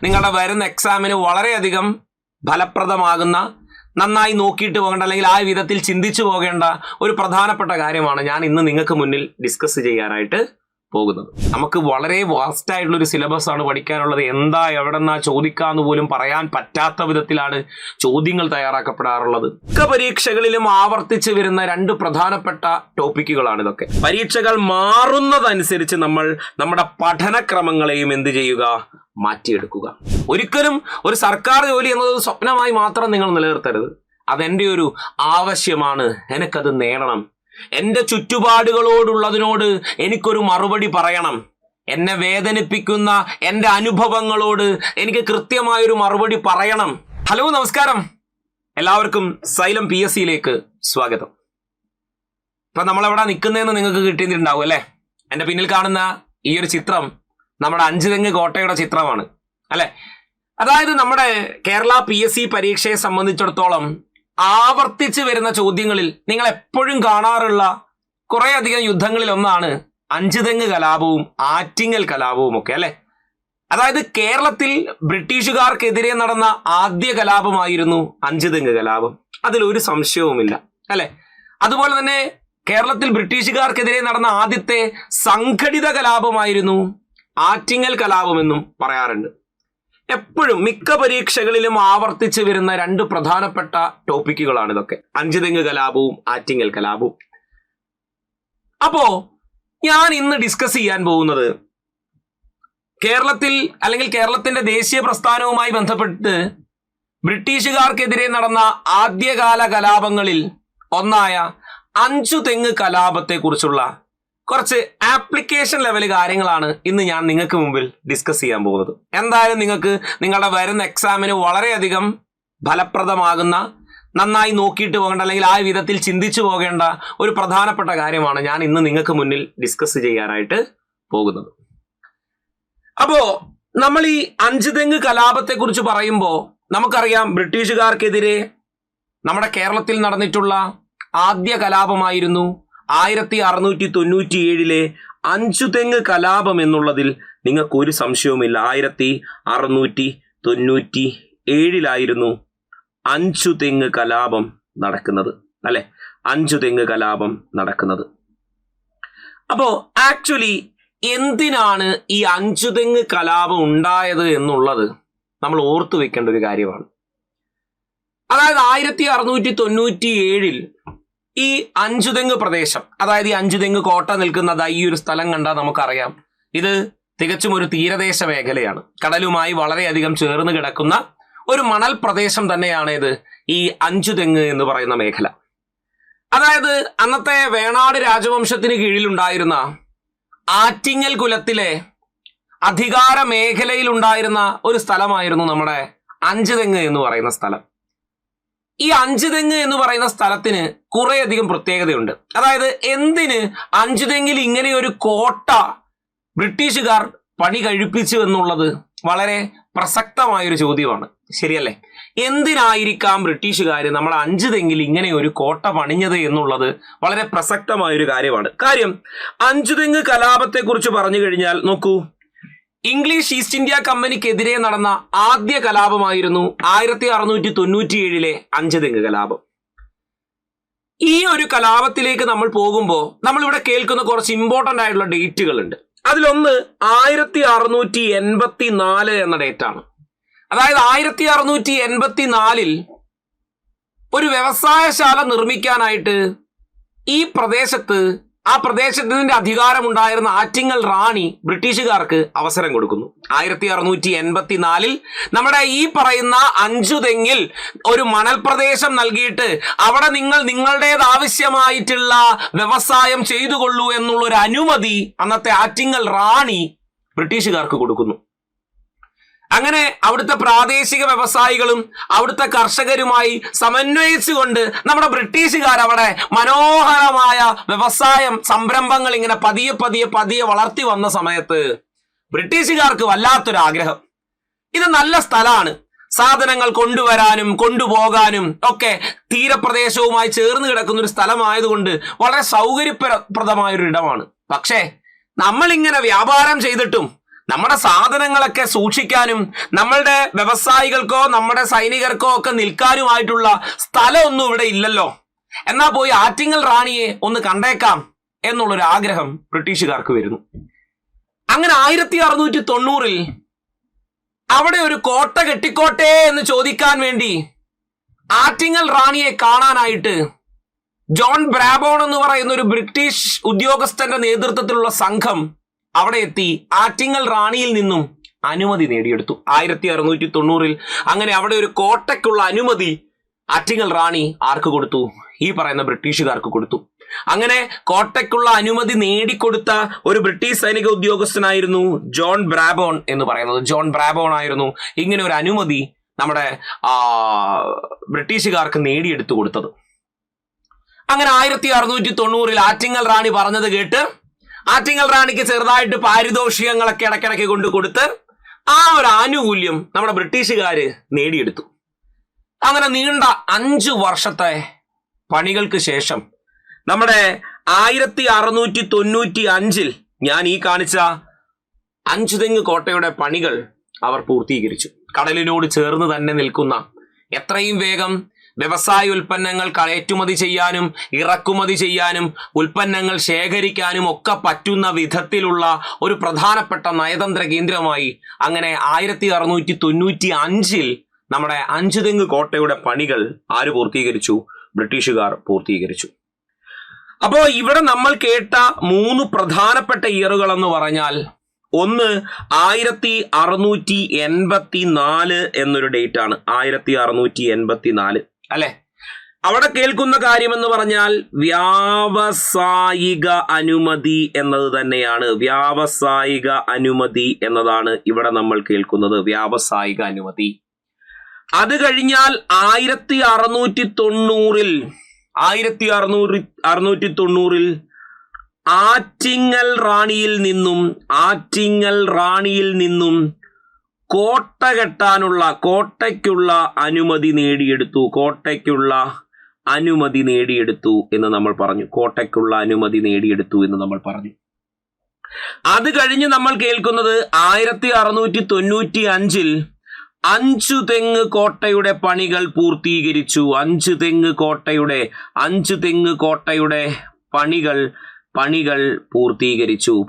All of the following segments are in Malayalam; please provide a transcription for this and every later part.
നിങ്ങളുടെ വരുന്ന എക്സാമിന് വളരെയധികം ഫലപ്രദമാകുന്ന, നന്നായി നോക്കിയിട്ട് പോകേണ്ട അല്ലെങ്കിൽ ആ വിധത്തിൽ ചിന്തിച്ചു പോകേണ്ട ഒരു പ്രധാനപ്പെട്ട കാര്യമാണ് ഞാൻ ഇന്ന് നിങ്ങൾക്ക് മുന്നിൽ ഡിസ്കസ് ചെയ്യാനായിട്ട് പോകുന്നത്. നമുക്ക് വളരെ വാസ്റ്റ് ആയിട്ടുള്ള ഒരു സിലബസ് ആണ് പഠിക്കാനുള്ളത്. എന്താ എവിടെന്നാ ചോദിക്കാന്ന് പോലും പറയാൻ പറ്റാത്ത വിധത്തിലാണ് ചോദ്യങ്ങൾ തയ്യാറാക്കപ്പെടാറുള്ളത്. മിക്ക പരീക്ഷകളിലും ആവർത്തിച്ച് വരുന്ന രണ്ട് പ്രധാനപ്പെട്ട ടോപ്പിക്കുകളാണ് ഇതൊക്കെ. പരീക്ഷകൾ മാറുന്നതനുസരിച്ച് നമ്മൾ നമ്മുടെ പഠനക്രമങ്ങളെയും എന്ത് ചെയ്യുക, മാറ്റിയെടുക്കുക. ഒരിക്കലും ഒരു സർക്കാർ ജോലി എന്നത് സ്വപ്നമായി മാത്രം നിങ്ങൾ നിലനിർത്തരുത്. അതെൻ്റെ ഒരു ആവശ്യമാണ്, എനിക്കത് നേടണം. എൻ്റെ ചുറ്റുപാടുകളോടുള്ളതിനോട് എനിക്കൊരു മറുപടി പറയണം. എന്നെ വേദനിപ്പിക്കുന്ന എൻ്റെ അനുഭവങ്ങളോട് എനിക്ക് കൃത്യമായൊരു മറുപടി പറയണം. ഹലോ, നമസ്കാരം. എല്ലാവർക്കും സൈലം PSCയിലേക്ക് സ്വാഗതം. ഇപ്പം നമ്മളെവിടെ നിൽക്കുന്നതെന്ന് നിങ്ങൾക്ക് കിട്ടിയിട്ടുണ്ടാവും അല്ലേ? എൻ്റെ പിന്നിൽ കാണുന്ന ഈ ഒരു ചിത്രം നമ്മുടെ അഞ്ചുതെങ്ങ് കോട്ടയുടെ ചിത്രമാണ് അല്ലെ? അതായത് നമ്മുടെ കേരള PSC പരീക്ഷയെ സംബന്ധിച്ചിടത്തോളം ആവർത്തിച്ച് വരുന്ന ചോദ്യങ്ങളിൽ നിങ്ങൾ എപ്പോഴും കാണാറുള്ള കുറേയധികം യുദ്ധങ്ങളിൽ ഒന്നാണ് അഞ്ചുതെങ്ങ് കലാപവും ആറ്റിങ്ങൽ കലാപവും ഒക്കെ അല്ലെ? അതായത് കേരളത്തിൽ ബ്രിട്ടീഷുകാർക്കെതിരെ നടന്ന ആദ്യ കലാപമായിരുന്നു അഞ്ചുതെങ്ങ് കലാപം. അതിലൊരു സംശയവുമില്ല അല്ലെ? അതുപോലെ തന്നെ കേരളത്തിൽ ബ്രിട്ടീഷുകാർക്കെതിരെ നടന്ന ആദ്യത്തെ സംഘടിത കലാപമായിരുന്നു ആറ്റിങ്ങൽ കലാപമെന്നും പറയാറുണ്ട്. എപ്പോഴും മിക്ക പരീക്ഷകളിലും ആവർത്തിച്ച് വരുന്ന രണ്ട് പ്രധാനപ്പെട്ട ടോപ്പിക്കുകളാണ് ഇതൊക്കെ, അഞ്ചുതെങ്ങ് കലാപവും ആറ്റിങ്ങൽ കലാപവും. അപ്പോ ഞാൻ ഇന്ന് ഡിസ്കസ് ചെയ്യാൻ പോകുന്നത് കേരളത്തിൽ അല്ലെങ്കിൽ കേരളത്തിന്റെ ദേശീയ പ്രസ്ഥാനവുമായി ബന്ധപ്പെട്ട് ബ്രിട്ടീഷുകാർക്കെതിരെ നടന്ന ആദ്യകാല കലാപങ്ങളിൽ ഒന്നായ അഞ്ചുതെങ്ങ് കലാപത്തെ കുറിച്ചുള്ള കുറച്ച് ആപ്ലിക്കേഷൻ ലെവൽ കാര്യങ്ങളാണ് ഇന്ന് ഞാൻ നിങ്ങൾക്ക് മുമ്പിൽ ഡിസ്കസ് ചെയ്യാൻ പോകുന്നത്. എന്തായാലും നിങ്ങൾക്ക് നിങ്ങളുടെ വരുന്ന എക്സാമിന് വളരെയധികം ഫലപ്രദമാകുന്ന, നന്നായി നോക്കിയിട്ട് പോകേണ്ട അല്ലെങ്കിൽ ആ വിധത്തിൽ ചിന്തിച്ചു പോകേണ്ട ഒരു പ്രധാനപ്പെട്ട കാര്യമാണ് ഞാൻ ഇന്ന് നിങ്ങൾക്ക് മുന്നിൽ ഡിസ്കസ് ചെയ്യാനായിട്ട് പോകുന്നത്. അപ്പോ നമ്മൾ ഈ അഞ്ചുതെങ്ങ് കലാപത്തെ കുറിച്ച് പറയുമ്പോൾ നമുക്കറിയാം, ബ്രിട്ടീഷുകാർക്കെതിരെ നമ്മുടെ കേരളത്തിൽ നടന്നിട്ടുള്ള ആദ്യ കലാപമായിരുന്നു 1697 അഞ്ചുതെങ്ങ് കലാപം എന്നുള്ളതിൽ നിങ്ങൾക്കൊരു സംശയവുമില്ല. 1697 അഞ്ചുതെങ്ങ് കലാപം നടക്കുന്നത് അല്ലെ? അഞ്ചുതെങ്ങ് കലാപം നടക്കുന്നത്. അപ്പോ ആക്ച്വലി എന്തിനാണ് ഈ അഞ്ചുതെങ്ങ് കലാപം ഉണ്ടായത് എന്നുള്ളത് നമ്മൾ ഓർത്തു വെക്കേണ്ട ഒരു കാര്യമാണ്. അതായത് 1697 ഈ അഞ്ചുതെങ്ങ് പ്രദേശം, അതായത് ഈ അഞ്ചുതെങ്ങ് കോട്ട നിൽക്കുന്നത് ഈ ഒരു സ്ഥലം കണ്ടാൽ നമുക്കറിയാം, ഇത് തികച്ചും ഒരു തീരദേശ മേഖലയാണ്. കടലുമായി വളരെയധികം ചേർന്ന് കിടക്കുന്ന ഒരു മണൽ പ്രദേശം തന്നെയാണ് ഇത് ഈ അഞ്ചുതെങ്ങ് എന്ന് പറയുന്ന മേഖല. അതായത് അന്നത്തെ വേണാട് രാജവംശത്തിന് കീഴിലുണ്ടായിരുന്ന ആറ്റിങ്ങൽ കുലത്തിലെ അധികാര മേഖലയിൽ ഉണ്ടായിരുന്ന ഒരു സ്ഥലമായിരുന്നു നമ്മുടെ അഞ്ചുതെങ്ങ് എന്ന് പറയുന്ന സ്ഥലം. ഈ അഞ്ചുതെങ്ങ് എന്ന് പറയുന്ന സ്ഥലത്തിന് കുറേയധികം പ്രത്യേകതയുണ്ട്. അതായത് എന്തിന് അഞ്ചുതെങ്ങിൽ ഇങ്ങനെ ഒരു കോട്ട ബ്രിട്ടീഷുകാർ പണി കഴിപ്പിച്ചു എന്നുള്ളത് വളരെ പ്രസക്തമായൊരു ചോദ്യമാണ്, ശരിയല്ലേ? എന്തിനായിരിക്കാം ബ്രിട്ടീഷുകാർ നമ്മുടെ അഞ്ചുതെങ്ങിൽ ഇങ്ങനെ ഒരു കോട്ട പണിഞ്ഞത് എന്നുള്ളത് വളരെ പ്രസക്തമായൊരു കാര്യമാണ്. കാര്യം, അഞ്ചുതെങ്ങ് കലാപത്തെ കുറിച്ച് പറഞ്ഞു കഴിഞ്ഞാൽ നോക്കൂ, ഇംഗ്ലീഷ് ഈസ്റ്റ് ഇന്ത്യ കമ്പനിക്കെതിരെ നടന്ന ആദ്യ കലാപമായിരുന്നു 1697 അഞ്ചുതെങ്ങ് കലാപം. ഈ ഒരു കലാപത്തിലേക്ക് നമ്മൾ പോകുമ്പോൾ നമ്മളിവിടെ കേൾക്കുന്ന കുറച്ച് ഇമ്പോർട്ടൻ്റ് ആയിട്ടുള്ള ഡേറ്റുകൾ ഉണ്ട്. അതിലൊന്ന് 1684 എന്ന ഡേറ്റാണ്. അതായത് 1684 ഒരു വ്യവസായശാല നിർമ്മിക്കാനായിട്ട് ഈ പ്രദേശത്ത്, ആ പ്രദേശത്തിന്റെ അധികാരമുണ്ടായിരുന്ന ആറ്റിങ്ങൽ റാണി ബ്രിട്ടീഷുകാർക്ക് അവസരം കൊടുക്കുന്നു. 1684 നമ്മുടെ ഈ പറയുന്ന അഞ്ചുതെങ്ങിൽ ഒരു മണൽ പ്രദേശം നൽകിയിട്ട് അവിടെ നിങ്ങൾ നിങ്ങളുടേതാവശ്യമായിട്ടുള്ള വ്യവസായം ചെയ്തുകൊള്ളൂ എന്നുള്ള ഒരു അനുമതി അന്നത്തെ ആറ്റിങ്ങൽ റാണി ബ്രിട്ടീഷുകാർക്ക് കൊടുക്കുന്നു. അങ്ങനെ അവിടുത്തെ പ്രാദേശിക വ്യവസായികളും അവിടുത്തെ കർഷകരുമായി സമന്വയിച്ചുകൊണ്ട് നമ്മുടെ ബ്രിട്ടീഷുകാർ അവിടെ മനോഹരമായ വ്യവസായം സംരംഭങ്ങൾ ഇങ്ങനെ പതിയെ പതിയെ പതിയെ വളർത്തി വന്ന സമയത്ത് ബ്രിട്ടീഷുകാർക്ക് വല്ലാത്തൊരാഗ്രഹം, ഇത് നല്ല സ്ഥലമാണ്, സാധനങ്ങൾ കൊണ്ടുവരാനും കൊണ്ടുപോകാനും ഒക്കെ തീരപ്രദേശവുമായി ചേർന്ന് കിടക്കുന്ന ഒരു സ്ഥലമായതുകൊണ്ട് വളരെ സൗകര്യപ്രദമായൊരു ഇടമാണ്. പക്ഷേ നമ്മളിങ്ങനെ വ്യാപാരം ചെയ്തിട്ടും നമ്മുടെ സാധനങ്ങളൊക്കെ സൂക്ഷിക്കാനും നമ്മളുടെ വ്യവസായികൾക്കോ നമ്മുടെ സൈനികർക്കോ ഒക്കെ നിൽക്കാനുമായിട്ടുള്ള സ്ഥലമൊന്നും ഇവിടെ ഇല്ലല്ലോ. എന്നാ പോയി ആറ്റിങ്ങൽ റാണിയെ ഒന്ന് കണ്ടേക്കാം എന്നുള്ളൊരു ആഗ്രഹം ബ്രിട്ടീഷുകാർക്ക് വരുന്നു. അങ്ങനെ 1690 അവിടെ ഒരു കോട്ട കെട്ടിക്കോട്ടെ എന്ന് ചോദിക്കാൻ വേണ്ടി ആറ്റിങ്ങൽ റാണിയെ കാണാനായിട്ട് ജോൺ ബ്രാബോൺ എന്ന് പറയുന്ന ഒരു ബ്രിട്ടീഷ് ഉദ്യോഗസ്ഥന്റെ നേതൃത്വത്തിലുള്ള സംഘം അവിടെ എത്തി ആറ്റിങ്ങൽ റാണിയിൽ നിന്നും അനുമതി നേടിയെടുത്തു 1690. അങ്ങനെ അവിടെ ഒരു കോട്ടയ്ക്കുള്ള അനുമതി ആറ്റിങ്ങൽ റാണി ആർക്ക് കൊടുത്തു? ഈ പറയുന്ന ബ്രിട്ടീഷുകാർക്ക് കൊടുത്തു. അങ്ങനെ കോട്ടയ്ക്കുള്ള അനുമതി നേടിക്കൊടുത്ത ഒരു ബ്രിട്ടീഷ് സൈനിക ഉദ്യോഗസ്ഥനായിരുന്നു ജോൺ ബ്രാബോൺ എന്ന് പറയുന്നത്. ജോൺ ബ്രാബോൺ ആയിരുന്നു ഇങ്ങനെ ഒരു അനുമതി നമ്മുടെ ബ്രിട്ടീഷുകാർക്ക് നേടിയെടുത്തു കൊടുത്തത്. അങ്ങനെ 1690 ആറ്റിങ്ങൽ റാണി പറഞ്ഞത് കേട്ട് ആറ്റിങ്ങൽ റാണിക്ക് ചെറുതായിട്ട് പാരിതോഷികങ്ങളൊക്കെ ഇടയ്ക്കിടയ്ക്ക് കൊണ്ട് കൊടുത്ത് ആ ഒരു ആനുകൂല്യം നമ്മുടെ ബ്രിട്ടീഷുകാര് നേടിയെടുത്തു. അങ്ങനെ നീണ്ട 5 വർഷത്തെ പണികൾക്ക് ശേഷം നമ്മുടെ 1695 ഞാൻ ഈ കാണിച്ച അഞ്ചുതെങ്ങ് കോട്ടയുടെ പണികൾ അവർ പൂർത്തീകരിച്ചു. കടലിനോട് ചേർന്ന് തന്നെ നിൽക്കുന്ന, എത്രയും വേഗം വ്യവസായ ഉൽപ്പന്നങ്ങൾ കയറ്റുമതി ചെയ്യാനും ഇറക്കുമതി ചെയ്യാനും ഉൽപ്പന്നങ്ങൾ ശേഖരിക്കാനും ഒക്കെ പറ്റുന്ന വിധത്തിലുള്ള ഒരു പ്രധാനപ്പെട്ട നയതന്ത്ര കേന്ദ്രമായി അങ്ങനെ 1695 നമ്മുടെ അഞ്ചുതെങ്ങ് കോട്ടയുടെ പണികൾ ആര് പൂർത്തീകരിച്ചു? ബ്രിട്ടീഷുകാർ പൂർത്തീകരിച്ചു. അപ്പോൾ ഇവിടെ നമ്മൾ കേട്ട 3 പ്രധാനപ്പെട്ട ഇയറുകൾ എന്ന് പറഞ്ഞാൽ, ഒന്ന് 1684 എന്നൊരു ഡേറ്റ് ആണ്. 1684 അല്ലെ? അവിടെ കേൾക്കുന്ന കാര്യം എന്ന് പറഞ്ഞാൽ വ്യാവസായിക അനുമതി എന്നത് തന്നെയാണ്. വ്യാവസായിക അനുമതി എന്നതാണ് ഇവിടെ നമ്മൾ കേൾക്കുന്നത്, വ്യാവസായിക അനുമതി. അത് കഴിഞ്ഞാൽ 1690 ആറ്റിങ്ങൽ റാണിയിൽ നിന്നും കോട്ട കെട്ടാനുള്ള കോട്ടയ്ക്കുള്ള അനുമതി നേടിയെടുത്തു. കോട്ടയ്ക്കുള്ള അനുമതി നേടിയെടുത്തു എന്ന് നമ്മൾ പറഞ്ഞു. കോട്ടയ്ക്കുള്ള അനുമതി നേടിയെടുത്തു എന്ന് നമ്മൾ പറഞ്ഞു. അത് കഴിഞ്ഞ് നമ്മൾ കേൾക്കുന്നത് 1695 അഞ്ചുതെങ്ങ് കോട്ടയുടെ പണികൾ പൂർത്തീകരിച്ചു. അഞ്ചുതെങ്ങ് കോട്ടയുടെ പണികൾ പൂർത്തീകരിച്ചു.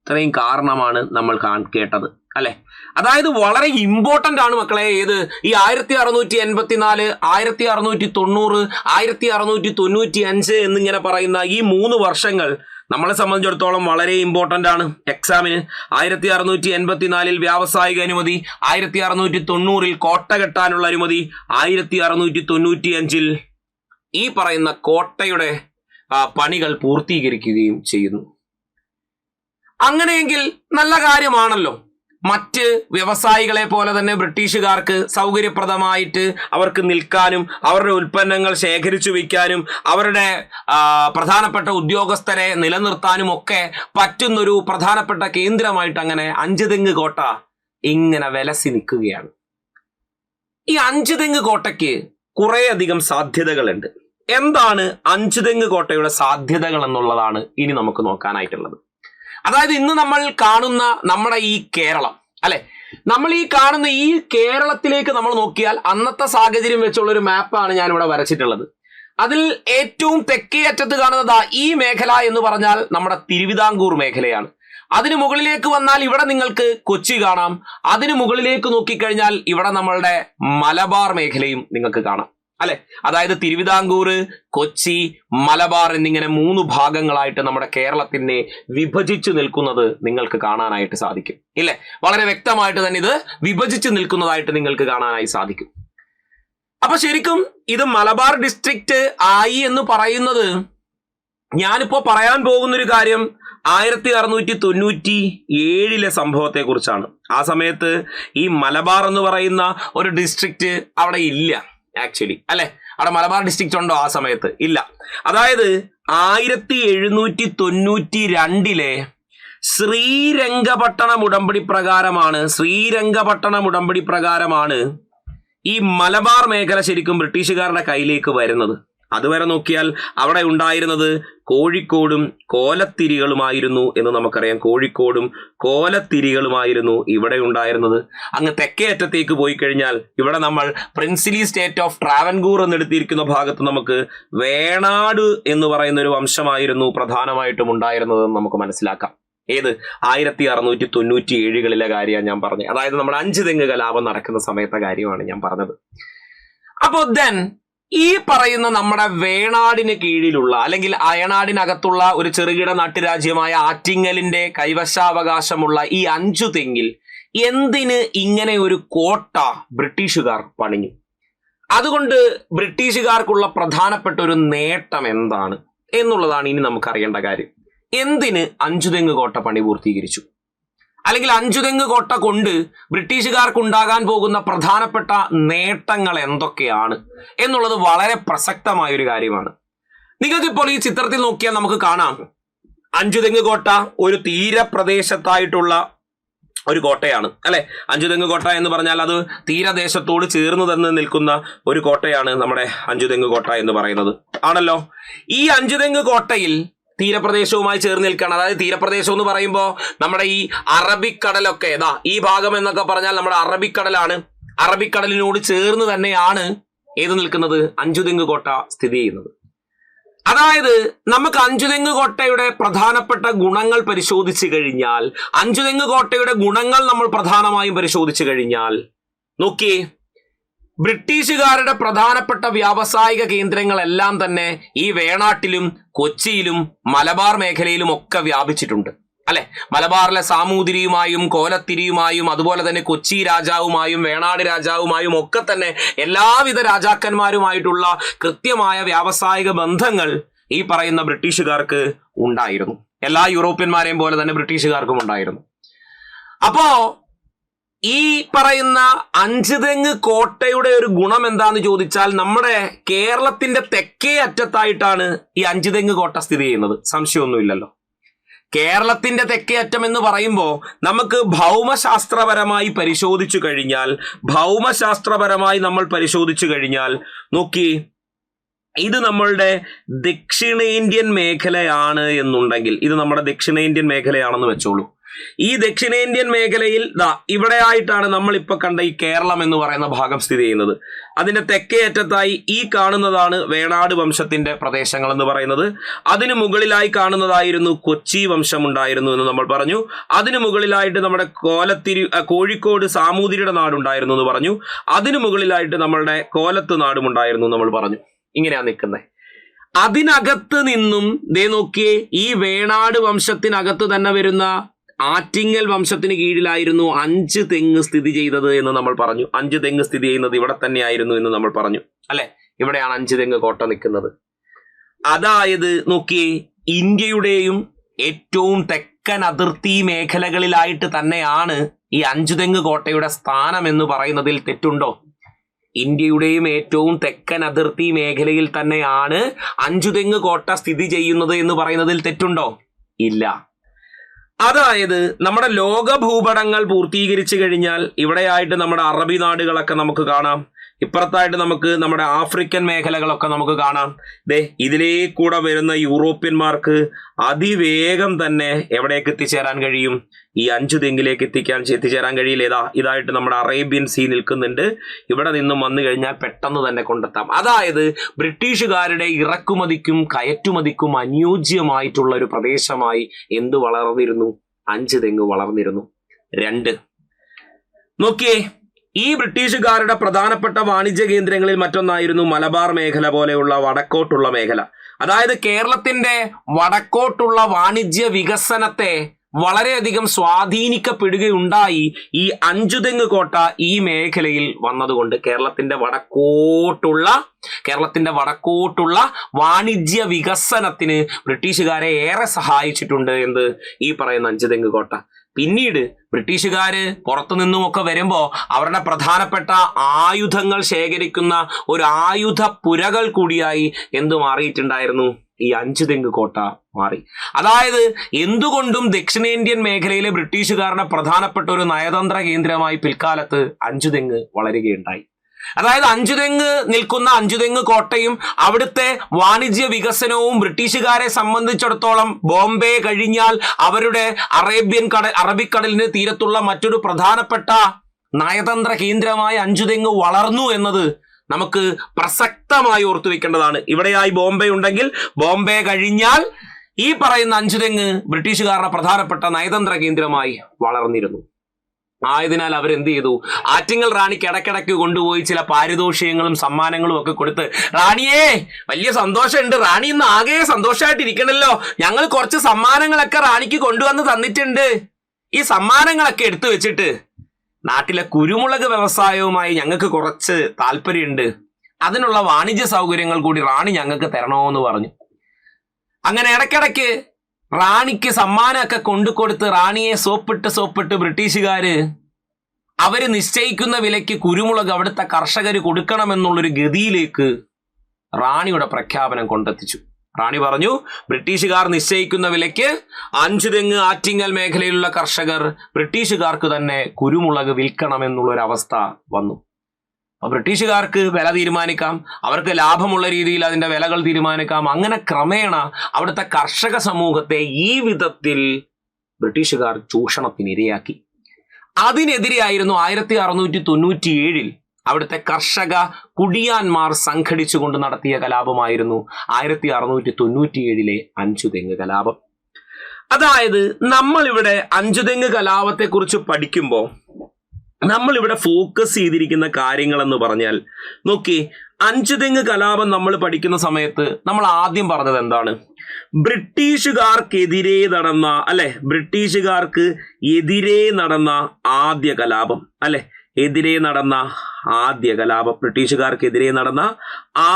ഇത്രയും കാരണമാണ് നമ്മൾ കേട്ടത് അല്ലെ? അതായത് വളരെ ഇമ്പോർട്ടന്റ് ആണ് മക്കളെ. ഏത് ഈ 1684, 1690, 1695 എന്നിങ്ങനെ പറയുന്ന ഈ 3 വർഷങ്ങൾ നമ്മളെ സംബന്ധിച്ചിടത്തോളം വളരെ ഇമ്പോർട്ടന്റ് ആണ് എക്സാമിന്. 1684 വ്യാവസായിക അനുമതി, 1690 കോട്ട കെട്ടാനുള്ള അനുമതി, 1695 ഈ പറയുന്ന കോട്ടയുടെ പണികൾ പൂർത്തീകരിക്കുകയും ചെയ്യുന്നു. അങ്ങനെയെങ്കിൽ നല്ല കാര്യമാണല്ലോ. മറ്റ് വ്യവസായികളെ പോലെ തന്നെ ബ്രിട്ടീഷുകാർക്ക് സൗകര്യപ്രദമായിട്ട് അവർക്ക് നിൽക്കാനും അവരുടെ ഉൽപ്പന്നങ്ങൾ ശേഖരിച്ചു വയ്ക്കാനും അവരുടെ പ്രധാനപ്പെട്ട ഉദ്യോഗസ്ഥരെ നിലനിർത്താനും ഒക്കെ പറ്റുന്നൊരു പ്രധാനപ്പെട്ട കേന്ദ്രമായിട്ട് അങ്ങനെ അഞ്ചുതെങ്ങ് കോട്ട ഇങ്ങനെ വിലസി നിൽക്കുകയാണ്. ഈ അഞ്ചുതെങ്ങ് കോട്ടയ്ക്ക് കുറേയധികം സാധ്യതകളുണ്ട്. എന്താണ് അഞ്ചുതെങ്ങ് കോട്ടയുടെ സാധ്യതകൾ എന്നുള്ളതാണ് ഇനി നമുക്ക് നോക്കാനായിട്ടുള്ളത്. അതായത് ഇന്ന് നമ്മൾ കാണുന്ന നമ്മുടെ ഈ കേരളം അല്ലെ, നമ്മൾ ഈ കാണുന്ന ഈ കേരളത്തിലേക്ക് നമ്മൾ നോക്കിയാൽ അന്നത്തെ സാഹചര്യം വെച്ചുള്ള ഒരു മാപ്പാണ് ഞാനിവിടെ വരച്ചിട്ടുള്ളത്. അതിൽ ഏറ്റവും തെക്കേ അറ്റത്ത് കാണുന്നത് ഈ മേഖല എന്ന് പറഞ്ഞാൽ നമ്മുടെ തിരുവിതാംകൂർ മേഖലയാണ്. അതിന് മുകളിലേക്ക് വന്നാൽ ഇവിടെ നിങ്ങൾക്ക് കൊച്ചി കാണാം. അതിന് മുകളിലേക്ക് നോക്കിക്കഴിഞ്ഞാൽ ഇവിടെ നമ്മളുടെ മലബാർ മേഖലയും നിങ്ങൾക്ക് കാണാം അല്ലെ. അതായത് തിരുവിതാംകൂർ, കൊച്ചി, മലബാർ എന്നിങ്ങനെ 3 ഭാഗങ്ങളായിട്ട് നമ്മുടെ കേരളത്തിനെ വിഭജിച്ചു നിൽക്കുന്നത് നിങ്ങൾക്ക് കാണാനായിട്ട് സാധിക്കും ഇല്ലേ? വളരെ വ്യക്തമായിട്ട് തന്നെ ഇത് വിഭജിച്ചു നിൽക്കുന്നതായിട്ട് നിങ്ങൾക്ക് കാണാനായി സാധിക്കും. അപ്പൊ ശരിക്കും ഇത് മലബാർ ഡിസ്ട്രിക്റ്റ് ആയി എന്ന് പറയുന്നത്, ഞാനിപ്പോ പറയാൻ പോകുന്നൊരു കാര്യം 1697 സംഭവത്തെ കുറിച്ചാണ്. ആ സമയത്ത് ഈ മലബാർ എന്ന് പറയുന്ന ഒരു ഡിസ്ട്രിക്റ്റ് അവിടെ ഇല്ല ആക്ച്വലി അല്ലെ. അവിടെ മലബാർ ഡിസ്ട്രിക്റ്റ് ഉണ്ടോ? ആ സമയത്ത് ഇല്ല. അതായത് 1792 ശ്രീരംഗപട്ടണം ഉടമ്പടി പ്രകാരമാണ് ഈ മലബാർ മേഖല ശരിക്കും ബ്രിട്ടീഷുകാരുടെ കയ്യിലേക്ക് വരുന്നത്. അതുവരെ നോക്കിയാൽ അവിടെ ഉണ്ടായിരുന്നത് കോഴിക്കോടും കോലത്തിരികളുമായിരുന്നു എന്ന് നമുക്കറിയാം. കോഴിക്കോടും കോലത്തിരികളുമായിരുന്നു ഇവിടെ ഉണ്ടായിരുന്നത്. അങ്ങ് തെക്കേ അറ്റത്തേക്ക് പോയി കഴിഞ്ഞാൽ ഇവിടെ നമ്മൾ പ്രിൻസിലി സ്റ്റേറ്റ് ഓഫ് ട്രാവൻകൂർ എന്നെടുത്തിരിക്കുന്ന ഭാഗത്ത് നമുക്ക് വേണാട് എന്ന് പറയുന്ന ഒരു വംശമായിരുന്നു പ്രധാനമായിട്ടും ഉണ്ടായിരുന്നതെന്ന് നമുക്ക് മനസ്സിലാക്കാം. ഏത് 1697 കാര്യമാണ് ഞാൻ പറഞ്ഞത്. അതായത് നമ്മുടെ 5 തെങ്ങ് കലാപം നടക്കുന്ന സമയത്തെ കാര്യമാണ് ഞാൻ പറഞ്ഞത്. അപ്പോൾ ദെൻ ഈ പറയുന്ന നമ്മുടെ വേണാടിന് കീഴിലുള്ള അല്ലെങ്കിൽ അയനാടിനകത്തുള്ള ഒരു ചെറുകിട നാട്ടുരാജ്യമായ ആറ്റിങ്ങലിന്റെ കൈവശാവകാശമുള്ള ഈ 5 തെങ്ങിൽ എന്തിന് ഇങ്ങനെ ഒരു കോട്ട ബ്രിട്ടീഷുകാർ പണിഞ്ഞു? അതുകൊണ്ട് ബ്രിട്ടീഷുകാർക്കുള്ള പ്രധാനപ്പെട്ട ഒരു നേട്ടം എന്താണ് എന്നുള്ളതാണ് ഇനി നമുക്കറിയേണ്ട കാര്യം. എന്തിന് 5 തെങ്ങ് കോട്ട പണി പൂർത്തീകരിച്ചു? അല്ലെങ്കിൽ 5 തെങ്ങ് കോട്ട കൊണ്ട് ബ്രിട്ടീഷുകാർക്ക് ഉണ്ടാകാൻ പോകുന്ന പ്രധാനപ്പെട്ട നേട്ടങ്ങൾ എന്തൊക്കെയാണ് എന്നുള്ളത് വളരെ പ്രസക്തമായ ഒരു കാര്യമാണ്. നിങ്ങൾക്കിപ്പോൾ ഈ ചിത്രത്തിൽ നോക്കിയാൽ നമുക്ക് കാണാം 5 തെങ്ങ് കോട്ട ഒരു തീരപ്രദേശത്തായിട്ടുള്ള ഒരു കോട്ടയാണ്, അല്ലെ? 5 തെങ്ങ് കോട്ട എന്ന് പറഞ്ഞാൽ അത് തീരദേശത്തോട് ചേർന്ന് തന്നെ നിൽക്കുന്ന ഒരു കോട്ടയാണ് നമ്മുടെ 5 തെങ്ങ് കോട്ട എന്ന് പറയുന്നത്, ആണല്ലോ. ഈ 5 തെങ്ങ് കോട്ടയിൽ തീരപ്രദേശവുമായി ചേർന്ന് നിൽക്കുകയാണ്. അതായത് തീരപ്രദേശം എന്ന് പറയുമ്പോൾ നമ്മുടെ ഈ അറബിക്കടലൊക്കെ ഈ ഭാഗം എന്നൊക്കെ പറഞ്ഞാൽ നമ്മുടെ അറബിക്കടലാണ്. അറബിക്കടലിനോട് ചേർന്ന് തന്നെയാണ് ഏത് നിൽക്കുന്നത്? 5 തെങ്ങ് കോട്ട സ്ഥിതി ചെയ്യുന്നത്. അതായത് നമുക്ക് 5 തെങ്ങ് കോട്ടയുടെ പ്രധാനപ്പെട്ട ഗുണങ്ങൾ പരിശോധിച്ചു കഴിഞ്ഞാൽ, 5 തെങ്ങ് കോട്ടയുടെ ഗുണങ്ങൾ നമ്മൾ പ്രധാനമായും പരിശോധിച്ചു കഴിഞ്ഞാൽ നോക്കിയേ, ബ്രിട്ടീഷുകാരുടെ പ്രധാനപ്പെട്ട വ്യാവസായിക കേന്ദ്രങ്ങളെല്ലാം തന്നെ ഈ വേണാട്ടിലും കൊച്ചിയിലും മലബാർ മേഖലയിലും ഒക്കെ വ്യാപിച്ചിട്ടുണ്ട്, അല്ലെ? മലബാറിലെ സാമൂതിരിയുമായും കോലത്തിരിയുമായും അതുപോലെ തന്നെ കൊച്ചി രാജാവുമായും വേണാട് രാജാവുമായും ഒക്കെ തന്നെ എല്ലാവിധ രാജാക്കന്മാരുമായിട്ടുള്ള കൃത്യമായ വ്യാവസായിക ബന്ധങ്ങൾ ഈ പറയുന്ന ബ്രിട്ടീഷുകാർക്ക് ഉണ്ടായിരുന്നു. എല്ലാ യൂറോപ്യന്മാരെയും പോലെ തന്നെ ബ്രിട്ടീഷുകാർക്കും ഉണ്ടായിരുന്നു. അപ്പോ ഈ പറയുന്ന 5 തെങ്ങ് കോട്ടയുടെ ഒരു ഗുണം എന്താന്ന് ചോദിച്ചാൽ, നമ്മുടെ കേരളത്തിന്റെ തെക്കേ അറ്റത്തായിട്ടാണ് ഈ 5 തെങ്ങ് കോട്ട സ്ഥിതി ചെയ്യുന്നത്. സംശയമൊന്നുമില്ലല്ലോ. കേരളത്തിന്റെ തെക്കേ അറ്റം എന്ന് പറയുമ്പോൾ നമുക്ക് ഭൗമശാസ്ത്രപരമായി പരിശോധിച്ചു കഴിഞ്ഞാൽ നോക്കി, ഇത് നമ്മളുടെ ദക്ഷിണേന്ത്യൻ മേഖലയാണ് എന്നുണ്ടെങ്കിൽ, ഇത് നമ്മുടെ ദക്ഷിണേന്ത്യൻ മേഖലയാണെന്ന് വെച്ചോളൂ. ഈ ദക്ഷിണേന്ത്യൻ മേഖലയിൽ ഇവിടെ ആയിട്ടാണ് നമ്മൾ ഇപ്പൊ കണ്ട ഈ കേരളം എന്ന് പറയുന്ന ഭാഗം സ്ഥിതി ചെയ്യുന്നത്. അതിന്റെ തെക്കേ അറ്റത്തായി ഈ കാണുന്നതാണ് വേണാട് വംശത്തിന്റെ പ്രദേശങ്ങൾ എന്ന് പറയുന്നത്. അതിനു മുകളിലായി കാണുന്നതായിരുന്നു കൊച്ചി വംശം ഉണ്ടായിരുന്നു എന്ന് നമ്മൾ പറഞ്ഞു. അതിനു മുകളിലായിട്ട് നമ്മുടെ കോഴിക്കോട് സാമൂതിരിയുടെ നാടുണ്ടായിരുന്നു എന്ന് പറഞ്ഞു. അതിനു മുകളിലായിട്ട് നമ്മളുടെ കോലത്ത് നാടും ഉണ്ടായിരുന്നു നമ്മൾ പറഞ്ഞു. ഇങ്ങനെയാണ് നിൽക്കുന്നത്. അതിനകത്ത് നിന്നും നോക്കിയേ, ഈ വേണാട് വംശത്തിനകത്ത് തന്നെ വരുന്ന ആറ്റിങ്ങൽ വംശത്തിന് കീഴിലായിരുന്നു 5 തെങ്ങ് സ്ഥിതി ചെയ്തത് എന്ന് നമ്മൾ പറഞ്ഞു. 5 തെങ്ങ് സ്ഥിതി ചെയ്യുന്നത് ഇവിടെ തന്നെയായിരുന്നു എന്ന് നമ്മൾ പറഞ്ഞു, അല്ലെ? ഇവിടെയാണ് 5 തെങ്ങ് കോട്ട നിൽക്കുന്നത്. അതായത് നോക്കിയേ, ഇന്ത്യയുടെയും ഏറ്റവും തെക്കൻ അതിർത്തി മേഖലകളിലായിട്ട് തന്നെയാണ് ഈ 5 തെങ്ങ് കോട്ടയുടെ സ്ഥാനം എന്ന് പറയുന്നതിൽ തെറ്റുണ്ടോ? ഇന്ത്യയുടെയും ഏറ്റവും തെക്കൻ അതിർത്തി മേഖലയിൽ തന്നെയാണ് 5 തെങ്ങ് കോട്ട സ്ഥിതി ചെയ്യുന്നത് എന്ന് പറയുന്നതിൽ തെറ്റുണ്ടോ? ഇല്ല. അതായത് നമ്മുടെ ലോക ഭൂപടങ്ങൾ പൂർത്തീകരിച്ചു കഴിഞ്ഞാൽ ഇവിടെയായിട്ട് നമ്മുടെ അറബി നാടുകളൊക്കെ നമുക്ക് കാണാം. ഇപ്പുറത്തായിട്ട് നമുക്ക് നമ്മുടെ ആഫ്രിക്കൻ മേഖലകളൊക്കെ നമുക്ക് കാണാം. ഇതിലേക്കൂടെ വരുന്ന യൂറോപ്യന്മാർക്ക് അതിവേഗം തന്നെ എവിടേക്ക് എത്തിച്ചേരാൻ കഴിയും? ഈ 5 തെങ്ങിലേക്ക് എത്തിച്ചേരാൻ കഴിയില്ല. ഇതായിട്ട് നമ്മുടെ അറേബ്യൻ സീ നിൽക്കുന്നുണ്ട്. ഇവിടെ നിന്നും വന്നു കഴിഞ്ഞാൽ പെട്ടെന്ന് തന്നെ കൊണ്ടെത്താം. അതായത് ബ്രിട്ടീഷുകാരുടെ ഇറക്കുമതിക്കും കയറ്റുമതിക്കും അനുയോജ്യമായിട്ടുള്ള ഒരു പ്രദേശമായി എന്ത് വളർന്നിരുന്നു? 5 തെങ്ങ് വളർന്നിരുന്നു. 2 നോക്കിയേ, ഈ ബ്രിട്ടീഷുകാരുടെ പ്രധാനപ്പെട്ട വാണിജ്യ കേന്ദ്രങ്ങളിൽ മറ്റൊന്നായിരുന്നു മലബാർ മേഖല പോലെയുള്ള വടക്കോട്ടുള്ള മേഖല. അതായത് കേരളത്തിന്റെ വടക്കോട്ടുള്ള വാണിജ്യ വികസനത്തെ വളരെയധികം സ്വാധീനിക്കപ്പെടുകയുണ്ടായി ഈ 5 തെങ്ങ് കോട്ട ഈ മേഖലയിൽ വന്നതുകൊണ്ട്. കേരളത്തിന്റെ വടക്കോട്ടുള്ള വാണിജ്യ വികസനത്തിന് ബ്രിട്ടീഷുകാരെ ഏറെ സഹായിച്ചിട്ടുണ്ട് എന്ത്? ഈ പറയുന്ന 5 തെങ്ങ് കോട്ട. പിന്നീട് ബ്രിട്ടീഷുകാര് പുറത്തു നിന്നുമൊക്കെ വരുമ്പോൾ അവരുടെ പ്രധാനപ്പെട്ട ആയുധങ്ങൾ ശേഖരിക്കുന്ന ഒരു ആയുധ പുരകൾ കൂടിയായി എന്ത് മാറിയിട്ടുണ്ടായിരുന്നു? ഈ 5 തെങ്ങ് കോട്ട മാറി. അതായത് എന്തുകൊണ്ടും ദക്ഷിണേന്ത്യൻ മേഖലയിലെ ബ്രിട്ടീഷുകാരുടെ പ്രധാനപ്പെട്ട ഒരു നയതന്ത്ര കേന്ദ്രമായി പിൽക്കാലത്ത് 5 തെങ്ങ് വളരുകയുണ്ടായി. അതായത് അഞ്ചുതെങ്ങ് നിൽക്കുന്ന അഞ്ചുതെങ്ങ് കോട്ടയും അവിടുത്തെ വാണിജ്യ വികസനവും ബ്രിട്ടീഷുകാരെ സംബന്ധിച്ചിടത്തോളം ബോംബെ കഴിഞ്ഞാൽ അവരുടെ അറബിക്കടലിന് തീരത്തുള്ള മറ്റൊരു പ്രധാനപ്പെട്ട നയതന്ത്ര കേന്ദ്രമായ അഞ്ചുതെങ്ങ് വളർന്നു എന്നത് നമുക്ക് പ്രസക്തമായി ഓർത്തുവെക്കേണ്ടതാണ്. ഇവിടെയായി ബോംബെ ഉണ്ടെങ്കിൽ ബോംബെ കഴിഞ്ഞാൽ ഈ പറയുന്ന അഞ്ചുതെങ്ങ് ബ്രിട്ടീഷുകാരുടെ പ്രധാനപ്പെട്ട നയതന്ത്ര കേന്ദ്രമായി വളർന്നിരുന്നു. ആയതിനാൽ അവരെന്ത് ചെയ്തു? ആറ്റിങ്ങൽ റാണിക്ക് ഇടയ്ക്കിടയ്ക്ക് കൊണ്ടുപോയി ചില പാരിതോഷികങ്ങളും സമ്മാനങ്ങളും ഒക്കെ കൊടുത്ത്, റാണിയേ വലിയ സന്തോഷമുണ്ട്, റാണി ഇന്ന് ആകെ സന്തോഷമായിട്ടിരിക്കണല്ലോ, ഞങ്ങൾ കുറച്ച് സമ്മാനങ്ങളൊക്കെ റാണിക്ക് കൊണ്ടുവന്ന് തന്നിട്ടുണ്ട്, ഈ സമ്മാനങ്ങളൊക്കെ എടുത്തു വെച്ചിട്ട് നാട്ടിലെ കുരുമുളക് വ്യവസായവുമായി ഞങ്ങൾക്ക് കുറച്ച് താല്പര്യമുണ്ട്, അതിനുള്ള വാണിജ്യ സൗകര്യങ്ങൾ കൂടി റാണി ഞങ്ങൾക്ക് തരണമെന്ന് പറഞ്ഞു. അങ്ങനെ ഇടയ്ക്കിടയ്ക്ക് റാണിക്ക് സമ്മാനമൊക്കെ കൊണ്ടുകൊടുത്ത് റാണിയെ സോപ്പിട്ട് ബ്രിട്ടീഷുകാര് അവര് നിശ്ചയിക്കുന്ന വിലയ്ക്ക് കുരുമുളക് അവിടുത്തെ കർഷകർ കൊടുക്കണമെന്നുള്ളൊരു ഗതിയിലേക്ക് റാണിയുടെ പ്രഖ്യാപനം കൊണ്ടെത്തിച്ചു. റാണി പറഞ്ഞു, ബ്രിട്ടീഷുകാർ നിശ്ചയിക്കുന്ന വിലയ്ക്ക് അഞ്ചുതെങ്ങ് ആറ്റിങ്ങൽ മേഖലയിലുള്ള കർഷകർ ബ്രിട്ടീഷുകാർക്ക് തന്നെ കുരുമുളക് വിൽക്കണമെന്നുള്ളൊരവസ്ഥ വന്നു. അപ്പൊ ബ്രിട്ടീഷുകാർക്ക് വില തീരുമാനിക്കാം, അവർക്ക് ലാഭമുള്ള രീതിയിൽ അതിന്റെ വിലകൾ തീരുമാനിക്കാം. അങ്ങനെ ക്രമേണ അവിടുത്തെ കർഷക സമൂഹത്തെ ഈ വിധത്തിൽ ബ്രിട്ടീഷുകാർ ചൂഷണത്തിനിരയാക്കി. അതിനെതിരെയായിരുന്നു 1697 അവിടുത്തെ കർഷക കുടിയാന്മാർ സംഘടിച്ചുകൊണ്ട് നടത്തിയ കലാപമായിരുന്നു 1697 അഞ്ചുതെങ്ങ് കലാപം. അതായത് നമ്മളിവിടെ അഞ്ചുതെങ്ങ് കലാപത്തെ കുറിച്ച് പഠിക്കുമ്പോൾ നമ്മളിവിടെ ഫോക്കസ് ചെയ്തിരിക്കുന്ന കാര്യങ്ങൾ എന്ന് പറഞ്ഞാൽ, നോക്കി, അഞ്ചുതെങ്ങ് കലാപം നമ്മൾ പഠിക്കുന്ന സമയത്ത് നമ്മൾ ആദ്യം പറഞ്ഞത് എന്താണ്? ബ്രിട്ടീഷുകാർക്കെതിരെ നടന്ന ബ്രിട്ടീഷുകാർക്ക് എതിരെ നടന്ന ആദ്യ കലാപം ബ്രിട്ടീഷുകാർക്കെതിരെ നടന്ന